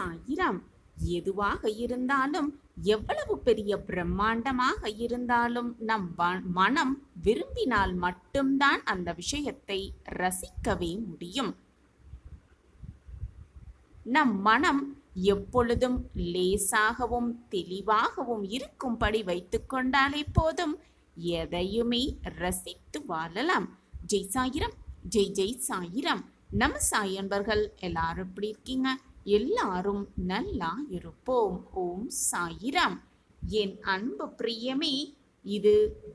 சாயிராம். எதுவாக இருந்தாலும், எவ்வளவு பெரிய பிரம்மாண்டமாக இருந்தாலும், நம் மனம் விரும்பினால் மட்டும்தான் அந்த விஷயத்தை ரசிக்கவே முடியும். நம் மனம் எப்பொழுதும் லேசாகவும் தெளிவாகவும் இருக்கும்படி வைத்துக் கொண்டாலே போதும், எதையுமே ரசித்து வாழலாம். ஜெய் சாயிரம், ஜெய் ஜெய் சாயிரம். நம்ம சாய் அன்பர்கள் எல்லாரும் எப்படி இருக்கீங்க? எல்லாரும் நல்லா இருப்போம். ஓம் சாயிரம். என் அன்பு பிரியமே, இது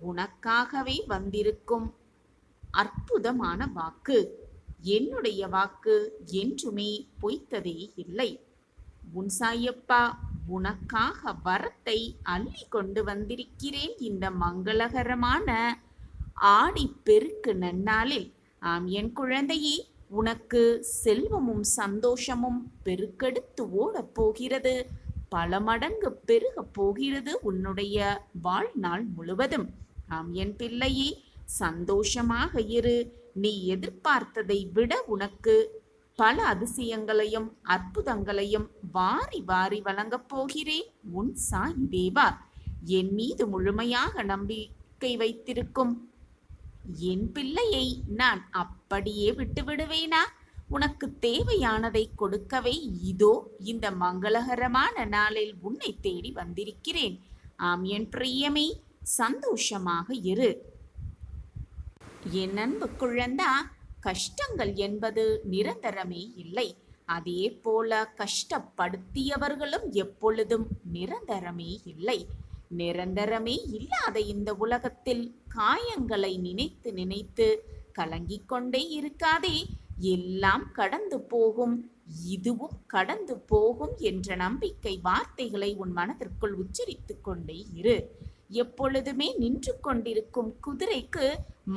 உனக்காகவே வந்திருக்கும் அற்புதமான வாக்கு. என்னுடைய வாக்கு என்றுமே பொய்த்ததே இல்லை. உன் சாயப்பா உனக்காக வரத்தை அள்ளி கொண்டு வந்திருக்கிறேன் இந்த மங்களகரமான ஆடி பெருக்கு நன்னாளில். ஆம் என் குழந்தையே, உனக்கு செல்வமும் சந்தோஷமும் பெருக்கெடுத்து ஓடப் போகிறது. பல மடங்கு பெருகப் போகிறது உன்னுடைய வாழ்நாள் முழுவதும். ஆம் என் பிள்ளையே, சந்தோஷமாக இரு. நீ எதிர்பார்த்ததை விட உனக்கு பல அதிசயங்களையும் அற்புதங்களையும் வாரி வாரி வழங்கப் போகிறேன் உன் சாய் தேவா. என் மீது முழுமையாக நம்பிக்கை வைத்திருக்கும் என் பிள்ளையை நான் அப்படியே விட்டு விடுவேனா? உனக்கு தேவையானதை கொடுக்கவே இதோ இந்த மங்களகரமான நாளில் உன்னை தேடி வந்திருக்கிறேன். ஆம் என் பிரியமே, சந்தோஷமாக இரு. என் அன்பு குழந்தா, கஷ்டங்கள் என்பது நிரந்தரமே இல்லை. அதே போல கஷ்டப்படுத்தியவர்களும் எப்பொழுதும் நிரந்தரமே இல்லை. நிரந்தரமே இல்லாத இந்த உலகத்தில் காயங்களை நினைத்து நினைத்து கலங்கிக் கொண்டே இருக்காதே. எல்லாம் கடந்து போகும், இதுவும் கடந்து போகும் என்ற நம்பிக்கை வார்த்தைகளை உன் மனதிற்குள் உச்சரித்து கொண்டே இரு. எப்பொழுதுமே நின்று கொண்டிருக்கும் குதிரைக்கு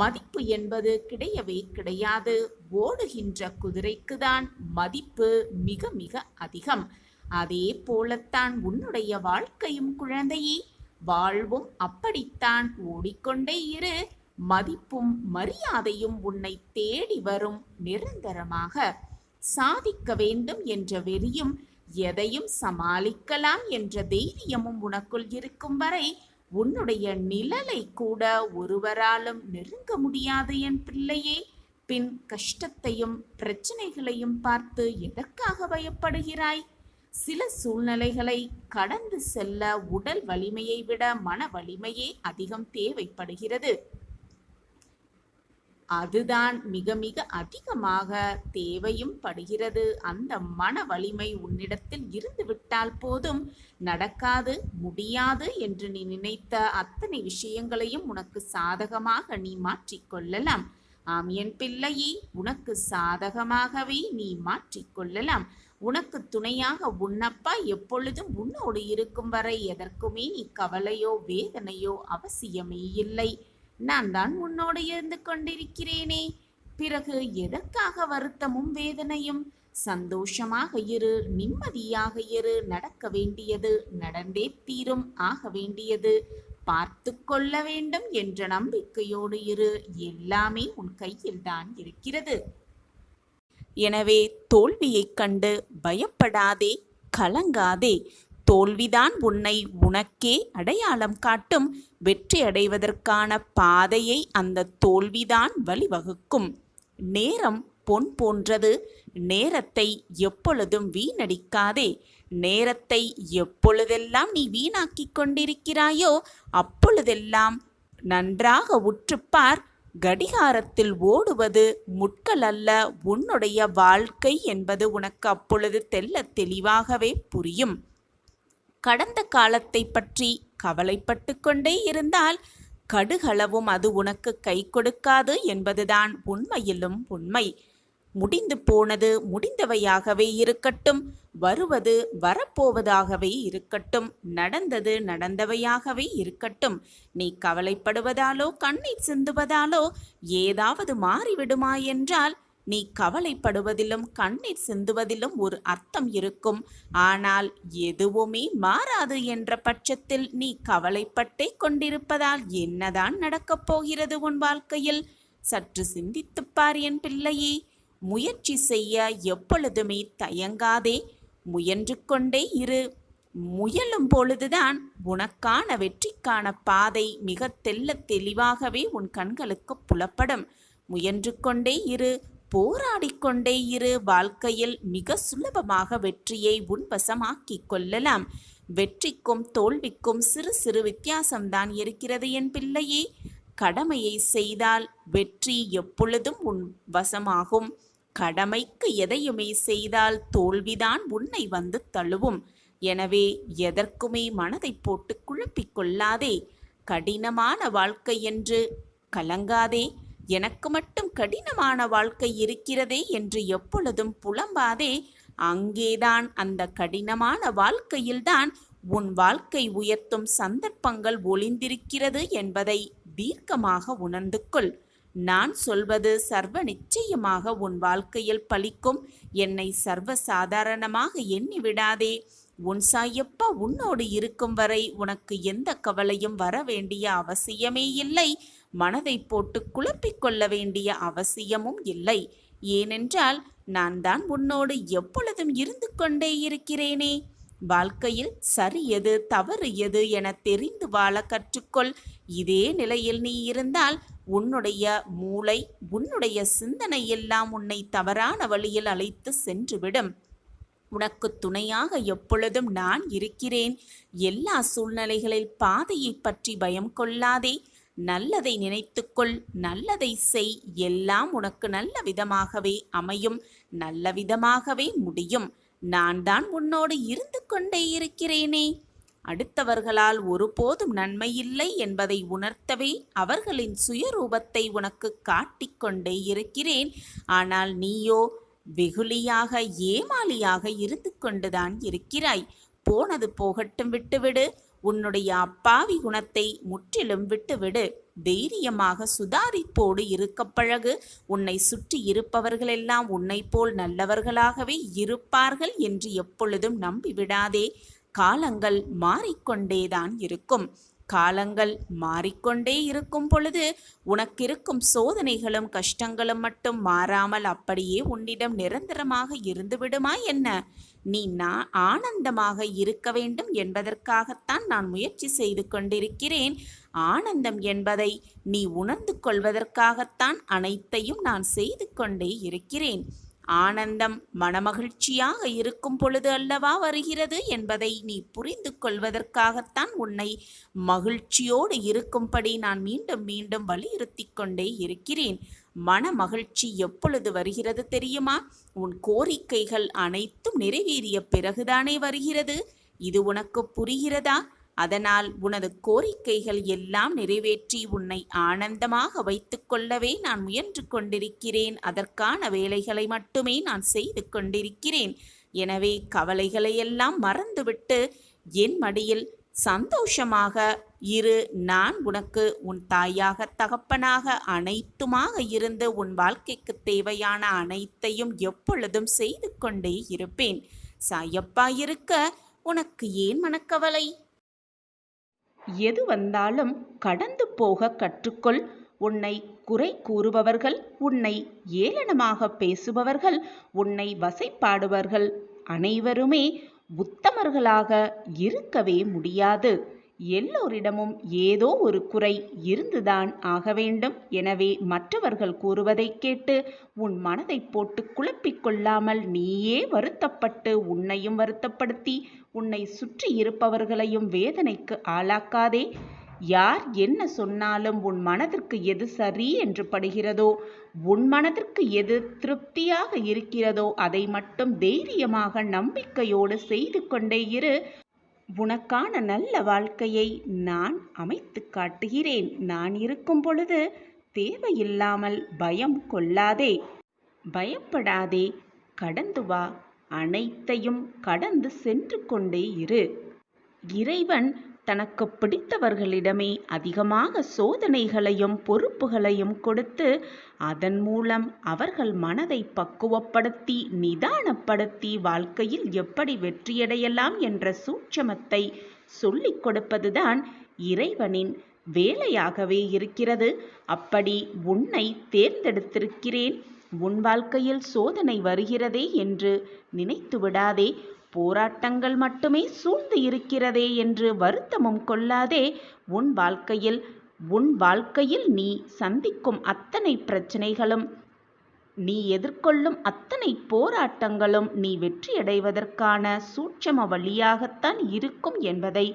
மதிப்பு என்பது கிடையவே கிடையாது. ஓடுகின்ற குதிரைக்கு தான் மதிப்பு மிக மிக அதிகம். அதே போலத்தான் உன்னுடைய வாழ்க்கையும் குழந்தையே. வாழ்வும் அப்படித்தான். ஓடிக்கொண்டே இரு. மதிப்பும் மரியாதையும் உன்னை தேடி வரும். நிரந்தரமாக சாதிக்க வேண்டும் என்ற வெறியும் எதையும் சமாளிக்கலாம் என்ற தைரியமும் உனக்குள் இருக்கும் வரை உன்னுடைய நிழலை கூட ஒருவராலும் நெருங்க முடியாது என் பிள்ளையே. பின் கஷ்டத்தையும் பிரச்சனைகளையும் பார்த்து எதற்காக பயப்படுகிறாய்? சில சூழ்நிலைகளை கடந்து செல்ல உடல் வலிமையை விட மன வலிமையே அதிகம் தேவைப்படுகிறது. அதுதான் மிக மிக அதிகமாக தேவையும் படுகிறது. அந்த மன வலிமை உன்னிடத்தில் இருந்து விட்டால் போதும், நடக்காது முடியாது என்று நீ நினைத்த அத்தனை விஷயங்களையும் உனக்கு சாதகமாக நீ மாற்றிக்கொள்ளலாம். ஆம் என் பிள்ளையே, உனக்கு சாதகமாகவே நீ மாற்றிக்கொள்ளலாம். உனக்கு துணையாக உன்னப்பா எப்பொழுதும் உன்னோடு இருக்கும் வரை எதற்குமே நீ கவலையோ வேதனையோ அவசியமே இல்லை. நான் தான் உன்னோடு இருந்து கொண்டிருக்கிறேனே. பிறகு எதற்காக வருத்தமும் வேதனையும்? சந்தோஷமாக இரு, நிம்மதியாக இரு. நடக்க வேண்டியது நடந்தே தீரும். ஆக வேண்டியது பார்த்து கொள்ள வேண்டும் என்ற நம்பிக்கையோடு இரு. எல்லாமே உன் கையில் தான் இருக்கிறது. எனவே தோல்வியைக் கண்டு பயப்படாதே, கலங்காதே. தோல்விதான் உன்னை உனக்கே அடையாளம் காட்டும். வெற்றி அடைவதற்கான பாதையை அந்த தோல்விதான் வழிவகுக்கும். நேரம் பொன் போன்றது. நேரத்தை எப்பொழுதும் வீணடிக்காதே. நேரத்தை எப்பொழுதெல்லாம் நீ வீணாக்கிக் கொண்டிருக்கிறாயோ அப்பொழுதெல்லாம் நன்றாக உற்றுப்பார். கடிகாரத்தில் ஓடுவது முட்கள் அல்ல, உன்னுடைய வாழ்க்கை என்பது உனக்கு அப்பொழுது தெள்ளத் தெளிவாகவே புரியும். கடந்த காலத்தை பற்றி கவலைப்பட்டு கொண்டே இருந்தால் கடுகளவும் அது உனக்கு கை கொடுக்காது என்பதுதான் உண்மையிலும் உண்மை. முடிந்து போனது முடிந்தவையாகவே இருக்கட்டும், வருவது வரப்போவதாகவே இருக்கட்டும், நடந்தது நடந்தவையாகவே இருக்கட்டும். நீ கவலைப்படுவதாலோ கண்ணீர் சிந்துவதாலோ ஏதாவது மாறிவிடுமா என்றால், நீ கவலைப்படுவதிலும் கண்ணீர் சிந்துவதிலும் ஒரு அர்த்தம் இருக்கும். ஆனால் எதுவுமே மாறாது என்ற பட்சத்தில் நீ கவலைப்பட்டே கொண்டிருப்பதால் என்னதான் நடக்கப் போகிறது உன் வாழ்க்கையில்? சற்று சிந்தித்துப்பார் என் பிள்ளையே. முயற்சி செய்ய எப்பொழுதுமே தயங்காதே. முயன்று கொண்டே இரு. முயலும் பொழுதுதான் உனக்கான வெற்றிக்கான பாதை மிக தெள்ளத் தெளிவாகவே உன் கண்களுக்கு புலப்படும். முயன்று கொண்டே இரு, போராடிக்கொண்டே இரு. வாழ்க்கையில் மிக சுலபமாக வெற்றியை உன் வசமாக்கிக் கொள்ளலாம். வெற்றிக்கும் தோல்விக்கும் சிறு சிறு வித்தியாசம்தான் இருக்கிறது என் பிள்ளையே. கடமையை செய்தால் வெற்றி எப்பொழுதும் உன் வசமாகும். கடமைக்கு எதையுமே செய்தால் தோல்விதான் உன்னை வந்து தழுவும். எனவே எதற்குமே மனதை போட்டு குழப்பிக் கொள்ளாதே. கடினமான வாழ்க்கை என்று கலங்காதே. எனக்கு மட்டும் கடினமான வாழ்க்கை இருக்கிறதே என்று எப்பொழுதும் புலம்பாதே. அங்கேதான், அந்த கடினமான வாழ்க்கையில்தான் உன் வாழ்க்கை உயர்த்தும் சந்தர்ப்பங்கள் ஒளிந்திருக்கிறது என்பதை தீர்க்கமாக உணர்ந்து கொள். நான் சொல்வது சர்வ நிச்சயமாக உன் வாழ்க்கையில் பலிக்கும். என்னை சர்வ சாதாரணமாக எண்ணி விடாதே. உன் சாயப்பா உன்னோடு இருக்கும் வரை உனக்கு எந்த கவலையும் வர வேண்டிய அவசியமே இல்லை. மனதை போட்டு குழப்பிக் கொள்ள வேண்டிய அவசியமும் இல்லை. ஏனென்றால் நான் தான் உன்னோடு எப்பொழுதும் இருந்து கொண்டே இருக்கிறேனே. வாழ்க்கையில் சரி எது தவறு எது என தெரிந்து வாழ கற்றுக்கொள். இதே நிலையில் நீ இருந்தால் உன்னுடைய மூளை, உன்னுடைய சிந்தனை எல்லாம் உன்னை தவறான வழியில் அழைத்து சென்றுவிடும். உனக்கு துணையாக எப்பொழுதும் நான் இருக்கிறேன். எல்லா சூழ்நிலைகளில் பாதையை பற்றி பயம் கொள்ளாதே. நல்லதை நினைத்துக்கொள், நல்லதை செய். எல்லாம் உனக்கு நல்ல விதமாகவே அமையும், நல்ல விதமாகவே முடியும். நான் தான் உன்னோடு இருந்து கொண்டே இருக்கிறேனே. அடுத்தவர்களால் ஒருபோதும் நன்மை இல்லை என்பதை உணர்த்தவே அவர்களின் சுயரூபத்தை உனக்கு காட்டிக்கொண்டே இருக்கிறேன். ஆனால் நீயோ வெகுளியாக, ஏமாளியாக இருந்து கொண்டுதான் இருக்கிறாய். போனது போகட்டும், விட்டுவிடு. உன்னுடைய அப்பாவி குணத்தை முற்றிலும் விட்டுவிடு. தைரியமாக சுதாரிப்போடு இருக்க பழகு. உன்னை சுற்றி இருப்பவர்களெல்லாம் உன்னை போல் நல்லவர்களாகவே இருப்பார்கள் என்று எப்பொழுதும் நம்பிவிடாதே. காலங்கள் மாறிக்கொண்டேதான் இருக்கும். காலங்கள் மாறிக்கொண்டே இருக்கும் பொழுது உனக்கிருக்கும் சோதனைகளும் கஷ்டங்களும் மட்டும் மாறாமல் அப்படியே உன்னிடம் நிரந்தரமாக இருந்து விடுமா என்ன? நீ ஆனந்தமாக இருக்க வேண்டும் என்பதற்காகத்தான் நான் முயற்சி செய்து கொண்டிருக்கிறேன். ஆனந்தம் என்பதை நீ உணர்ந்து கொள்வதற்காகத்தான் அனைத்தையும் நான் செய்து கொண்டே இருக்கிறேன். ஆனந்தம் மனமகிழ்ச்சியாக இருக்கும் பொழுது அல்லவா வருகிறது என்பதை நீ புரிந்து கொள்வதற்காகத்தான் உன்னை மகிழ்ச்சியோடு இருக்கும்படி நான் மீண்டும் மீண்டும் வலியுறுத்தி கொண்டே இருக்கிறேன். மன மகிழ்ச்சி எப்பொழுது வருகிறது தெரியுமா? உன் கோரிக்கைகள் அனைத்தும் நிறைவேறிய பிறகுதானே வருகிறது. இது உனக்கு புரிகிறதா? அதனால் உனது கோரிக்கைகள் எல்லாம் நிறைவேற்றி உன்னை ஆனந்தமாக வைத்துக் கொள்ளவே நான் முயன்று கொண்டிருக்கிறேன். அதற்கான வேலைகளை மட்டுமே நான் செய்து கொண்டிருக்கிறேன். எனவே கவலைகளையெல்லாம் மறந்துவிட்டு என் மடியில் சந்தோஷமாக இரு. நான் உனக்கு உன் தாயாக, தகப்பனாக, அனைத்துமாக இருந்து உன் வாழ்க்கைக்கு தேவையான அனைத்தையும் எப்பொழுதும் செய்து கொண்டே இருப்பேன். சாயப்பா இருக்க உனக்கு ஏன் மனக்கவலை? எது வந்தாலும் கடந்து போக கற்றுக்கொள். உன்னை குறை கூறுபவர்கள், உன்னை ஏளனமாக பேசுபவர்கள், உன்னை வசைப்பாடுபவர்கள் அனைவருமே உத்தமர்களாக இருக்கவே முடியாது. எல்லோரிடமும் ஏதோ ஒரு குறை இருந்துதான் ஆக வேண்டும். எனவே மற்றவர்கள் கூறுவதை கேட்டு உன் மனதை போட்டு குழப்பிக் கொள்ளாமல் நீயே வருத்தப்பட்டு உன்னையும் வருத்தப்படுத்தி உன்னை சுற்றி இருப்பவர்களையும் வேதனைக்கு ஆளாக்காதே. யார் என்ன சொன்னாலும் உன் மனதிற்கு எது சரி என்று படுகிறதோ, உன் மனதிற்கு எது திருப்தியாக இருக்கிறதோ அதை மட்டும் தைரியமாக நம்பிக்கையோடு செய்து கொண்டே இரு. உனக்கான நல்ல வாழ்க்கையை நான் அமைத்து காட்டுகிறேன். நான் இருக்கும் பொழுது தேவையில்லாமல் பயம் கொள்ளாதே, பயப்படாதே. கடந்து வா. அனைத்தையும் கடந்து சென்று கொண்டே இரு. இறைவன் தனக்கு பிடித்தவர்களிடமே அதிகமாக சோதனைகளையும் பொறுப்புகளையும் கொடுத்து அதன் மூலம் அவர்கள் மனதை பக்குவப்படுத்தி நிதானப்படுத்தி வாழ்க்கையில் எப்படி வெற்றியடையலாம் என்ற சூட்சமத்தை சொல்லிக் கொடுப்பதுதான் இறைவனின் வேலையாகவே இருக்கிறது. அப்படி உன்னை தேர்ந்தெடுத்திருக்கிறேன். உன் வாழ்க்கையில் சோதனை வருகிறதே என்று நினைத்து விடாதே. போராட்டங்கள் மட்டுமே சூழ்ந்து இருக்கிறதே என்று வருத்தமும் கொள்ளாதே. உன் வாழ்க்கையில் நீ சந்திக்கும் அத்தனை பிரச்சனைகளும், நீ எதிர்கொள்ளும் அத்தனை போராட்டங்களும் நீ வெற்றியடைவதற்கான சூட்சம வழியாகத்தான் இருக்கும் என்பதை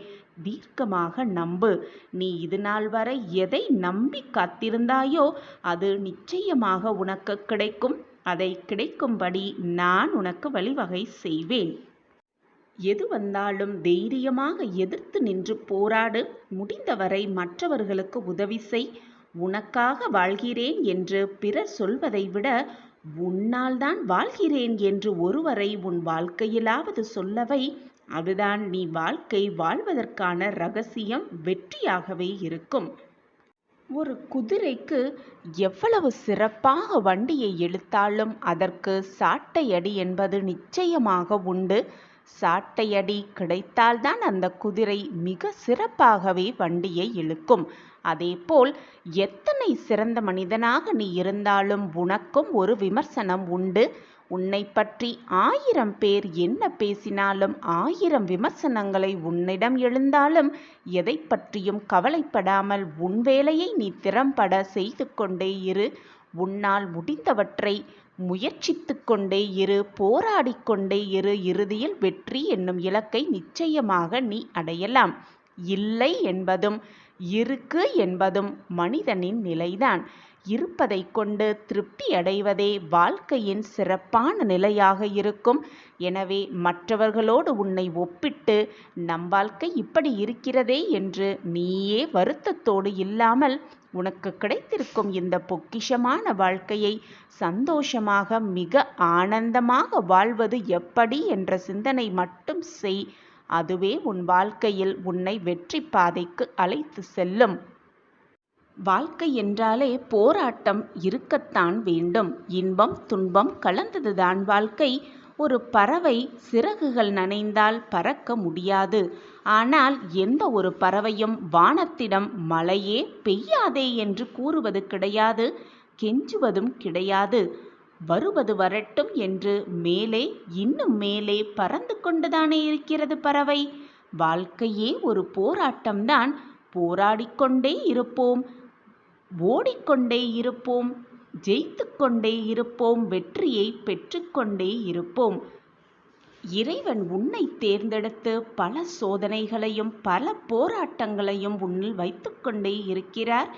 தீர்க்கமாக நம்பு. நீ இதுநாள் வரை எதை நம்பி காத்திருந்தாயோ அது நிச்சயமாக உனக்கு கிடைக்கும். அதை கிடைக்கும்படி நான் உனக்கு வழிவகை செய்வேன். எது வந்தாலும் தைரியமாக எதிர்த்து நின்று போராடு. முடிந்தவரை மற்றவர்களுக்கு உதவி செய். உனக்காக வாழ்கிறேன் என்று பிறர் சொல்வதை விட உன்னால் தான் வாழ்கிறேன் என்று ஒருவரை உன் வாழ்க்கையிலாவது சொல்லவை. அதுதான் நீ வாழ்க்கை வாழ்வதற்கான ரகசியம், வெற்றியாகவே இருக்கும். ஒரு குதிரைக்கு எவ்வளவு சிறப்பாக வண்டியை இழுத்தாலும் அதற்கு சாட்டையடி என்பது நிச்சயமாக உண்டு. சாட்டையடி கிடைத்தால்தான் அந்த குதிரை மிக சிறப்பாகவே வண்டியை இழுக்கும். அதேபோல் எத்தனை சிறந்த மனிதனாக நீ இருந்தாலும் உனக்கும் ஒரு விமர்சனம் உண்டு. உன்னை பற்றி 1000 பேர் என்ன பேசினாலும், 1000 விமர்சனங்களை உன்னிடம் எழுந்தாலும் எதை பற்றியும் கவலைப்படாமல் உன் வேலையை நீ திறம்பட செய்து கொண்டே இரு. உன்னால் முடிந்தவற்றை முயற்சித்து கொண்டே இரு, போராடிக்கொண்டே இரு. இறுதியில் வெற்றி என்னும் இலக்கை நிச்சயமாக நீ அடையலாம். இல்லை என்பதும் இருக்கு என்பதும் மனிதனின் நிலைதான். இருப்பதை கொண்டு திருப்தி அடைவதே வாழ்க்கையின் சிறப்பான நிலையாக இருக்கும். எனவே மற்றவர்களோடு உன்னை ஒப்பிட்டு நம் வாழ்க்கை இப்படி இருக்கிறதே என்று நீயே வருத்தத்தோடு இல்லாமல் உனக்கு கிடைத்திருக்கும் இந்த பொக்கிஷமான வாழ்க்கையை சந்தோஷமாக, மிக ஆனந்தமாக வாழ்வது எப்படி என்ற சிந்தனை மட்டும் செய். அதுவே உன் வாழ்க்கையில் உன்னை வெற்றி பாதைக்கு அழைத்து செல்லும். வாழ்க்கை என்றாலே போராட்டம் இருக்கத்தான் வேண்டும். இன்பம் துன்பம் கலந்ததுதான் வாழ்க்கை. ஒரு பறவை சிறகுகள் நனைந்தால் பறக்க முடியாது. ஆனால் எந்த ஒரு பறவையும் வானத்திடம் மழையே பெய்யாதே என்று கூறுவது கிடையாது, கெஞ்சுவதும் கிடையாது. வருவது வரட்டும் என்று மேலே, இன்னும் மேலே பறந்து கொண்டுதானே இருக்கிறது பறவை. வாழ்க்கையே ஒரு போராட்டம்தான். போராடிக்கொண்டே இருப்போம், ஓடிக்கொண்டே இருப்போம், ஜெயித்து கொண்டே இருப்போம், வெற்றியை பெற்றுக்கொண்டே இருப்போம். இறைவன் உன்னை தேர்ந்தெடுத்து பல சோதனைகளையும் பல போராட்டங்களையும் உன்னில் வைத்து கொண்டே இருக்கிறார்.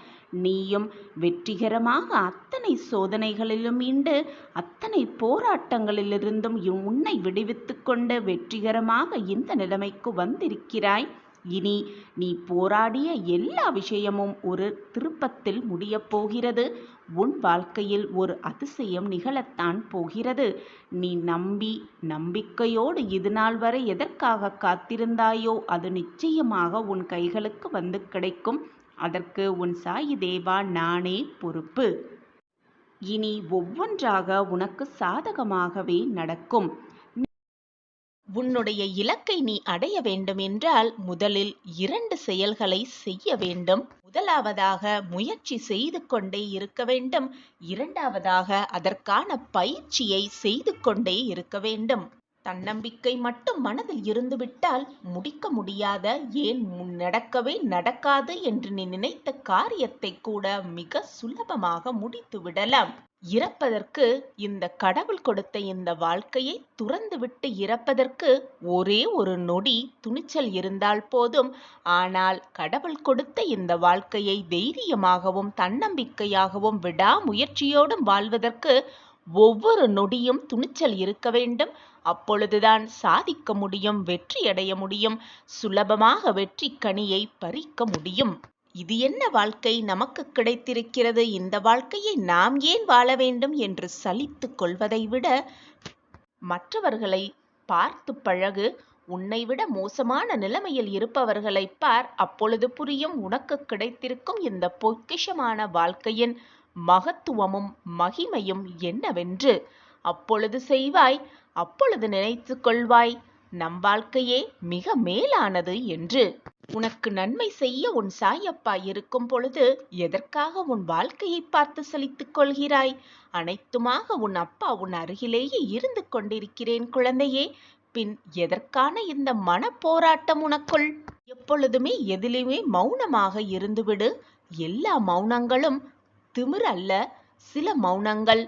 நீயும் வெற்றிகரமாக அத்தனை சோதனைகளிலும் மீண்டு அத்தனை போராட்டங்களிலிருந்தும் உன்னை விடுவித்து கொண்டு வெற்றிகரமாக இந்த நிலைமைக்கு வந்திருக்கிறாய். இனி நீ போராடிய எல்லா விஷயமும் ஒரு திருப்பத்தில் முடியப் போகிறது. உன் வாழ்க்கையில் ஒரு அதிசயம் நிகழத்தான் போகிறது. நீ நம்பிக்கையோடு இதுநாள் வரை எதற்காக காத்திருந்தாயோ அது நிச்சயமாக உன் கைகளுக்கு வந்து கிடைக்கும். அதற்கு உன் சாயி தேவா நானே பொறுப்பு. இனி ஒவ்வொன்றாக உனக்கு சாதகமாகவே நடக்கும். உன்னுடைய இலக்கை நீ அடைய வேண்டும் என்றால் முதலில் 2 செயல்களை செய்ய வேண்டும். முதலாவதாக முயற்சி செய்து கொண்டே இருக்க வேண்டும். இரண்டாவதாக அதற்கான பயிற்சியை செய்து கொண்டே இருக்க வேண்டும். தன்னம்பிக்கை மட்டும் மனதில் இருந்துவிட்டால் முடிக்க முடியாத, ஏன் நடக்கவே நடக்காது என்று நீ நினைத்த காரியத்தை கூட மிக சுலபமாக முடித்து விடலாம். இறப்பதற்கு இந்த கடவுள் கொடுத்த இந்த வாழ்க்கையை துறந்துவிட்டு இறப்பதற்கு ஒரே ஒரு நொடி துணிச்சல் இருந்தால் போதும். ஆனால் கடவுள் கொடுத்த இந்த வாழ்க்கையை தைரியமாகவும் தன்னம்பிக்கையாகவும் விடாமுயற்சியோடும் வாழ்வதற்கு ஒவ்வொரு நொடியும் துணிச்சல் இருக்க வேண்டும். அப்பொழுதுதான் சாதிக்க முடியும், வெற்றியடைய முடியும், சுலபமாக வெற்றி கனியை பறிக்க முடியும். இது என்ன வாழ்க்கை நமக்கு கிடைத்திருக்கிறது, இந்த வாழ்க்கையை நாம் ஏன் வாழ வேண்டும் என்று சலித்து கொள்வதை விட மற்றவர்களை பார்த்து பழகு. உன்னை விட மோசமான நிலைமையில் இருப்பவர்களை பார். அப்பொழுது புரியும் உனக்கு கிடைத்திருக்கும் இந்த பொக்கிஷமான வாழ்க்கையின் மகத்துவமும் மகிமையும் என்னவென்று. அப்பொழுது செய்வாய், அப்பொழுது நினைத்து கொள்வாய் நம் வாழ்க்கையே மிக மேலானது என்று. உனக்கு நன்மை செய்ய உன் சாயப்பா இருக்கும் பொழுது எதற்காக உன் வாழ்க்கையை பார்த்து சலித்துக் கொள்கிறாய்? அனைத்துமாக உன் அப்பா உன் அருகிலேயே இருந்து கொண்டிருக்கிறேன் குழந்தையே. பின் எதற்கான இந்த மனப்போராட்டம் உனக்குள்? எப்பொழுதுமே எதிலுமே மௌனமாக இருந்துவிடு. எல்லா மௌனங்களும் திமிர் அல்ல. சில மௌனங்கள்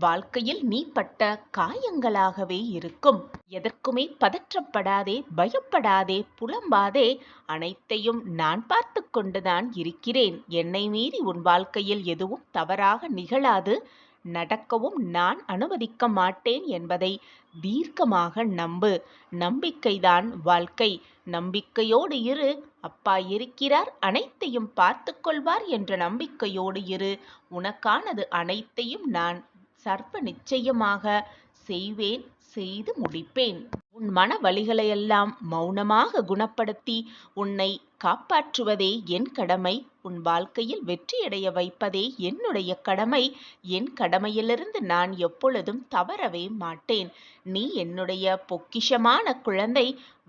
வாழ்க்கையில் நீ பட்ட காயங்களாகவே இருக்கும். எதற்குமே பதற்றப்படாதே, பயப்படாதே, புலம்பாதே. அனைத்தையும் நான் பார்த்து கொண்டுதான் இருக்கிறேன். என்னை மீறி உன் வாழ்க்கையில் எதுவும் தவறாக நிகழாது. நடக்கவும் நான் அனுமதிக்க மாட்டேன் என்பதை தீர்க்கமாக நம்பு. நம்பிக்கைதான் வாழ்க்கை. நம்பிக்கையோடு இரு. அப்பா இருக்கிறார், அனைத்தையும் பார்த்து கொள்வார் என்ற நம்பிக்கையோடு இரு. உனக்கானது அனைத்தையும் நான் சர்வ நிச்சயமாக செய்வேன், செய்து முடிப்பேன். உன் மன வலிகளையெல்லாம் மௌனமாக குணப்படுத்தி உன்னை காப்பாற்றுவதே என் கடமை. உன் வாழ்க்கையில் வெற்றியடைய வைப்பதே என்னுடைய கடமை. என் கடமையிலிருந்து நான் எப்பொழுதும் தவறவே மாட்டேன். நீ என்னுடைய பொக்கிஷமான குழந்தை.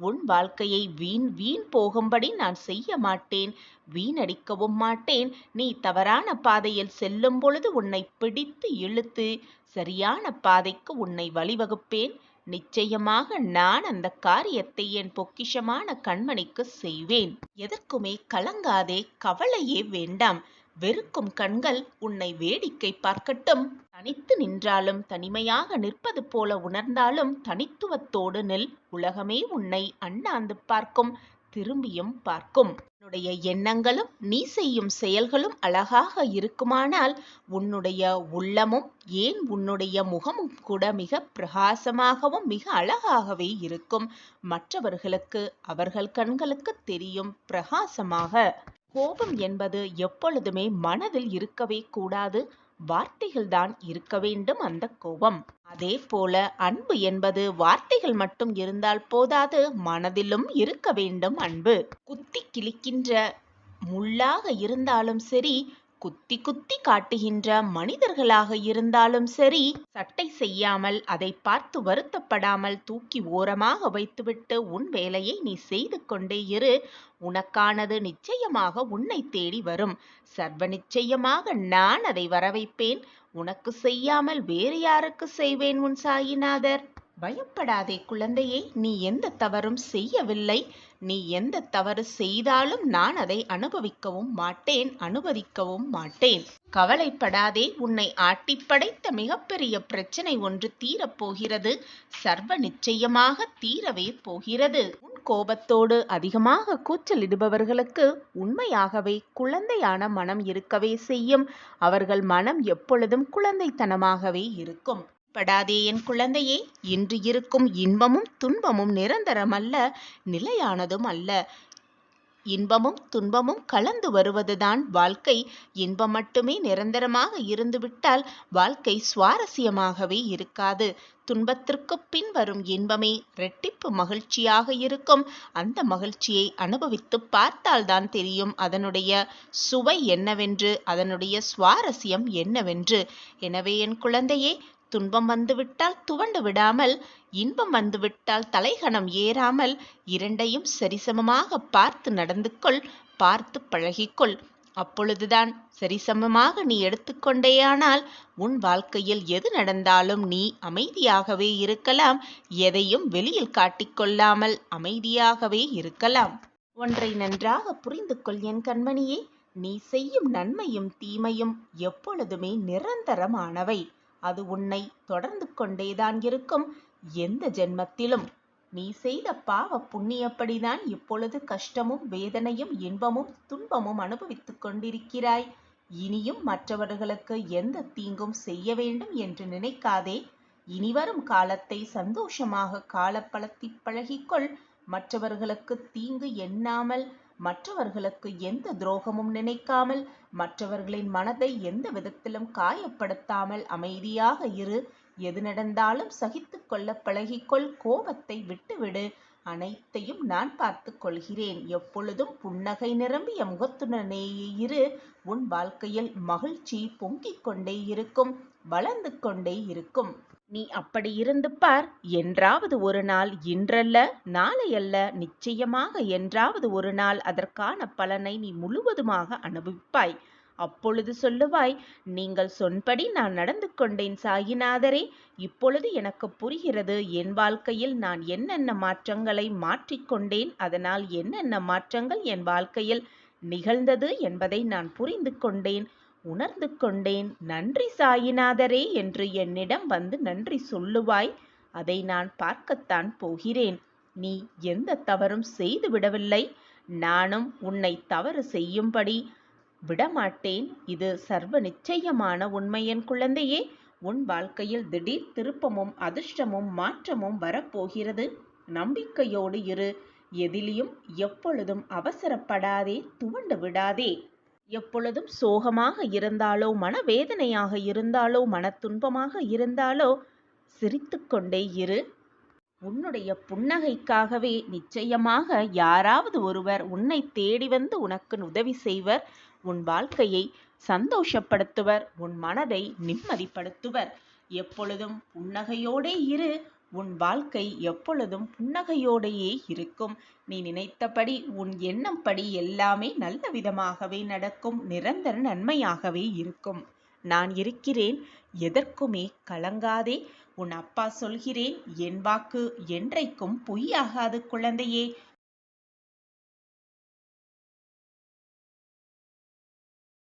உன் வாழ்க்கையை வீண் போகும்படி நான் செய்ய மாட்டேன். வீணடிக்கவும் மாட்டேன். நீ தவறான பாதையில் செல்லும் பொழுது உன்னை பிடித்து இழுத்து சரியான பாதைக்கு உன்னை வழிவகுப்பேன். நிச்சயமாக நான் அந்த காரியத்தை என் பொக்கிஷமான கண்மணிக்கு செய்வேன். எதற்குமே கலங்காதே, கவலையே வேண்டாம். வெறுக்கும் கண்கள் உன்னை வேடிக்கை பார்க்கட்டும். தனித்து நின்றாலும், தனிமையாக நிற்பது போல உணர்ந்தாலும் தனித்துவத்தோடு நில். உலகமே உன்னை அண்ணாந்து பார்க்கும், திரும்பியும் பார்க்கும். உன்னுடைய எண்ணங்களும் நீ செய்யும் செயல்களும் அழகாக இருக்குமானால் உன்னுடைய உள்ளமும், ஏன் உன்னுடைய முகமும் கூட மிக பிரகாசமாகவும் மிக அழகாகவே இருக்கும். மற்றவர்களுக்கு அவர்கள் கண்களுக்கு தெரியும் பிரகாசமாக. கோபம் என்பது எப்பொழுதுமே மனதில் இருக்கவே கூடாது. வார்த்தைகள்தான் இருக்க வேண்டும் அந்த கோபம். அதே போல அன்பு என்பது வார்த்தைகள் மட்டும் இருந்தால் போதாது, மனதிலும் இருக்க வேண்டும் அன்பு. குத்தி கிழிக்கின்ற முள்ளாக இருந்தாலும் சரி, குத்தி குத்தி காட்டுகின்ற மனிதர்களாக இருந்தாலும் சரி, சட்டை செய்யாமல் அதை பார்த்து வருத்தப்படாமல் தூக்கி ஓரமாக வைத்துவிட்டு உன் வேலையை நீ செய்து கொண்டே இரு. உனக்கானது நிச்சயமாக உன்னை தேடி வரும். சர்வ நிச்சயமாக நான் அதை வரவைப்பேன். உனக்கு செய்யாமல் வேறு யாருக்கு செய்வேன் உன் சாயிநாதர்? பயப்படாதே குழந்தையே, நீ எந்த தவறும் செய்யவில்லை. நீ எந்த தவறு செய்தாலும் நான் அதை அனுபவிக்கவும் மாட்டேன், அனுமதிக்கவும் மாட்டேன். கவலைப்படாதே. உன்னை ஆட்டி படைத்த மிகப்பெரிய பிரச்சனை ஒன்று தீரப்போகிறது. சர்வ நிச்சயமாக தீரவே போகிறது. உன் கோபத்தோடு அதிகமாக கூச்சலிடுபவர்களுக்கு உண்மையாகவே குழந்தையான மனம் இருக்கவே செய்யும். அவர்கள் மனம் எப்பொழுதும் குழந்தைத்தனமாகவே இருக்கும். படாதே என் குழந்தையே. இன்று இருக்கும் இன்பமும் துன்பமும் நிரந்தரமல்ல, நிலையானதும் அல்ல. இன்பமும் துன்பமும் கலந்து வருவதுதான் வாழ்க்கை. இன்பம் மட்டுமே நிரந்தரமாக இருந்துவிட்டால் வாழ்க்கை சுவாரஸ்யமாகவே இருக்காது. துன்பத்திற்கு பின் வரும் இன்பமே இரட்டிப்பு மகிழ்ச்சியாக இருக்கும். அந்த மகிழ்ச்சியை அனுபவித்து பார்த்தால்தான் தெரியும் அதனுடைய சுவை என்னவென்று, அதனுடைய சுவாரஸ்யம் என்னவென்று. எனவே என் குழந்தையே, துன்பம் வந்துவிட்டால் துவண்டு விடாமல், இன்பம் வந்துவிட்டால் தலைகணம் ஏறாமல், இரண்டையும் சரிசமமாக பார்த்து நடந்து கொள், பார்த்து பழகிக்கொள். அப்பொழுதுதான் சரிசமமாக நீ எடுத்துக்கொண்டேயானால் உன் வாழ்க்கையில் எது நடந்தாலும் நீ அமைதியாகவே இருக்கலாம். எதையும் வெளியில் காட்டிக்கொள்ளாமல் அமைதியாகவே இருக்கலாம். ஒன்றை நன்றாக புரிந்து கொள் என் கண்மணியே. நீ செய்யும் நன்மையும் தீமையும் எப்பொழுதுமே நிரந்தரமானவை. அது உன்னை தொடர்ந்து கொண்டேதான் இருக்கும். எந்த ஜென்மத்திலும் நீ செய்த பாவ புண்ணியப்படிதான் இப்பொழுது கஷ்டமும் வேதனையும் இன்பமும் துன்பமும் அனுபவித்துக் கொண்டிருக்கிறாய். இனியும் மற்றவர்களுக்கு எந்த தீங்கும் செய்ய வேண்டும் என்று நினைக்காதே. இனிவரும் காலத்தை சந்தோஷமாக காலப்பழத்தி பழகிக்கொள். மற்றவர்களுக்கு தீங்கு எண்ணாமல், மற்றவர்களுக்கு எந்த துரோகமும் நினைக்காமல், மற்றவர்களின் மனதை எந்த விதத்திலும் காயப்படுத்தாமல் அமைதியாக இரு. எது நடந்தாலும் சகித்து கொள்ள பழகிக்கொள். கோபத்தை விட்டுவிடு. அனைத்தையும் நான் பார்த்து கொள்கிறேன். எப்பொழுதும் புன்னகை நிரம்பிய முகத்துடனேயே இரு. உன் வாழ்க்கையில் மகிழ்ச்சி பொங்கிக் கொண்டே இருக்கும், வளர்ந்து கொண்டே இருக்கும். நீ அப்படி இருந்து பார். என்றாவது ஒரு நாள், இன்றல்ல நாளையல்ல, நிச்சயமாக என்றாவது ஒரு நாள் அதற்கான பலனை நீ முழுவதுமாக அனுபவிப்பாய். அப்பொழுது சொல்லுவாய், நீங்கள் சொன்படி நான் நடந்து கொண்டேன் சாயிநாதரே. இப்பொழுது எனக்கு புரிகிறது, என் வாழ்க்கையில் நான் என்னென்ன மாற்றங்களை மாற்றிக்கொண்டேன், அதனால் என்னென்ன மாற்றங்கள் என் வாழ்க்கையில் நிகழ்ந்தது என்பதை நான் புரிந்து கொண்டேன், உணர்ந்து கொண்டேன். நன்றி சாயிநாதரே என்று என்னிடம் வந்து நன்றி சொல்லுவாய். அதை நான் பார்க்கத்தான் போகிறேன். நீ எந்த தவறும் செய்து விடவில்லை. நானும் உன்னை தவறு செய்யும்படி விடமாட்டேன். இது சர்வ நிச்சயமான உண்மை என் குழந்தையே. உன் வாழ்க்கையில் திடீர் திருப்பமும் அதிர்ஷ்டமும் மாற்றமும் வரப்போகிறது. நம்பிக்கையோடு இரு. எதிலும் எப்பொழுதும் அவசரப்படாதே, துவண்டு விடாதே. எப்பொழுதும் சோகமாக இருந்தாலோ, மனவேதனையாக இருந்தாலோ, மனத்துன்பமாக இருந்தாலோ சிரித்துக்கொண்டே இரு. உன்னுடைய புன்னகைக்காகவே நிச்சயமாக யாராவது ஒருவர் உன்னை தேடி வந்து உனக்கு உதவி செய்வர். உன் வாழ்க்கையை சந்தோஷப்படுத்துவர். உன் மனதை நிம்மதிப்படுத்துவர். எப்பொழுதும் புன்னகையோடே இரு. உன் வாழ்க்கை எப்பொழுதும் புன்னகையோடையே இருக்கும். நீ நினைத்தபடி, உன் எண்ணம் படி எல்லாமே நல்ல விதமாகவே நடக்கும். நிரந்தர நன்மையாகவே இருக்கும். நான் இருக்கிறேன். எதற்குமே கலங்காதே. உன் அப்பா சொல்கிறேன், என் வாக்கு என்றைக்கும் பொய்யாகாது குழந்தையே.